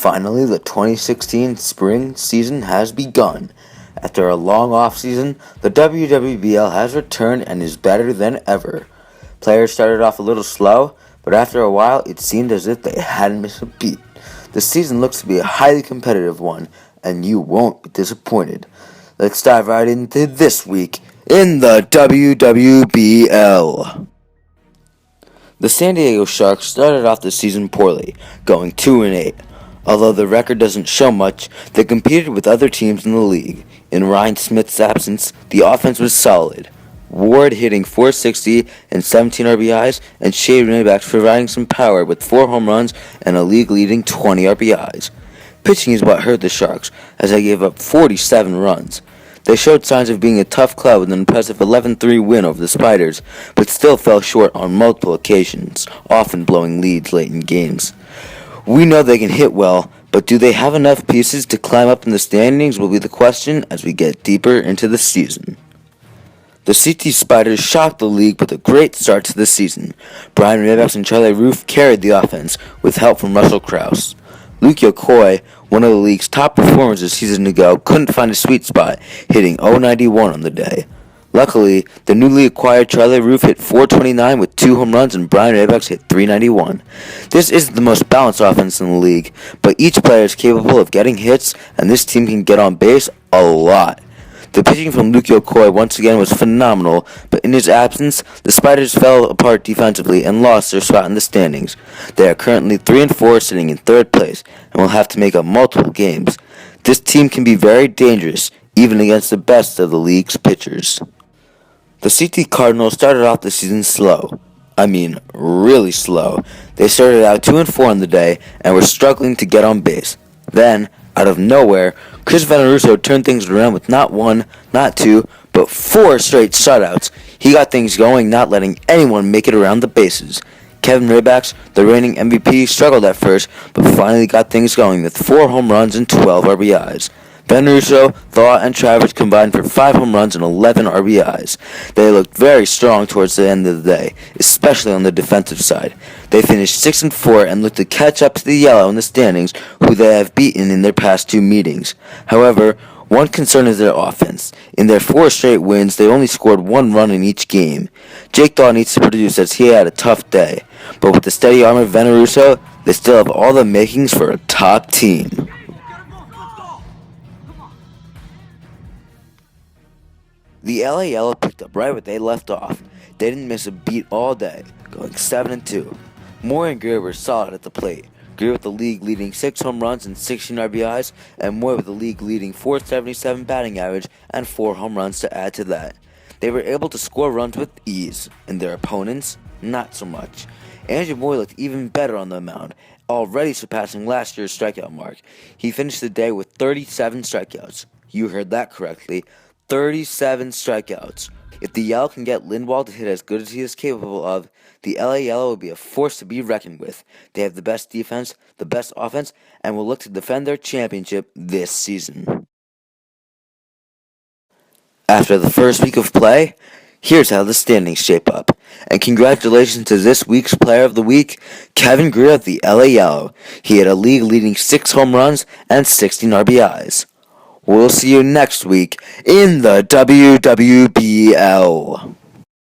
Finally, the 2016 spring season has begun. After a long off-season, the WWBL has returned and is better than ever. Players started off a little slow, but after a while, it seemed as if they hadn't missed a beat. The season looks to be a highly competitive one, and you won't be disappointed. Let's dive right into this week in the WWBL. The San Diego Sharks started off the season poorly, going 2-8. Although the record doesn't show much, they competed with other teams in the league. In Ryan Smith's absence, the offense was solid. Ward hitting .460 and 17 RBIs, and Shea Rabacs providing some power with 4 home runs and a league-leading 20 RBIs. Pitching is what hurt the Sharks, as they gave up 47 runs. They showed signs of being a tough club with an impressive 11-3 win over the Spiders, but still fell short on multiple occasions, often blowing leads late in games. We know they can hit well, but do they have enough pieces to climb up in the standings will be the question as we get deeper into the season. The CT Spiders shocked the league with a great start to the season. Brian Rabacs and Charlie Roof carried the offense, with help from Russell Krause. Luke Yokoy, one of the league's top performers a season ago, couldn't find a sweet spot, hitting .091 on the day. Luckily, the newly acquired Charlie Roof hit .429 with 2 home runs, and Brian Rabacs hit .391. This isn't the most balanced offense in the league, but each player is capable of getting hits, and this team can get on base a lot. The pitching from Luke Yokoy once again was phenomenal, but in his absence, the Spiders fell apart defensively and lost their spot in the standings. They are currently 3-4, sitting in 3rd place, and will have to make up multiple games. This team can be very dangerous, even against the best of the league's pitchers. The CT Cardinals started off the season slow. I mean, really slow. They started out 2-4 on the day and were struggling to get on base. Then, out of nowhere, Chris Veneruso turned things around with not 1, not 2, but 4 straight shutouts. He got things going, not letting anyone make it around the bases. Kevin Rabacs, the reigning MVP, struggled at first, but finally got things going with 4 home runs and 12 RBIs. Veneruso, Thaw, and Travers combined for 5 home runs and 11 RBIs. They looked very strong towards the end of the day, especially on the defensive side. They finished 6-4 and looked to catch up to the Yellow in the standings, who they have beaten in their past 2 meetings. However, one concern is their offense. In their 4 straight wins, they only scored 1 run in each game. Jake Thaw needs to produce as he had a tough day, but with the steady arm of Veneruso, they still have all the makings for a top team. The LA Yellow picked up right where they left off. They didn't miss a beat all day, going 7-2. Moore and Greer were solid at the plate. Greer with the league-leading 6 home runs and 16 RBIs, and Moore with the league-leading .477 batting average and 4 home runs to add to that. They were able to score runs with ease, and their opponents, not so much. Andrew Moore looked even better on the mound, already surpassing last year's strikeout mark. He finished the day with 37 strikeouts. You heard that correctly. 37 strikeouts. If the Yellow can get Lindwall to hit as good as he is capable of, the LA Yellow will be a force to be reckoned with. They have the best defense, the best offense, and will look to defend their championship this season. After the first week of play, here's how the standings shape up. And congratulations to this week's Player of the Week, Kevin Greer of the LA Yellow. He had a league-leading 6 home runs and 16 RBIs. We'll see you next week in the WWBL.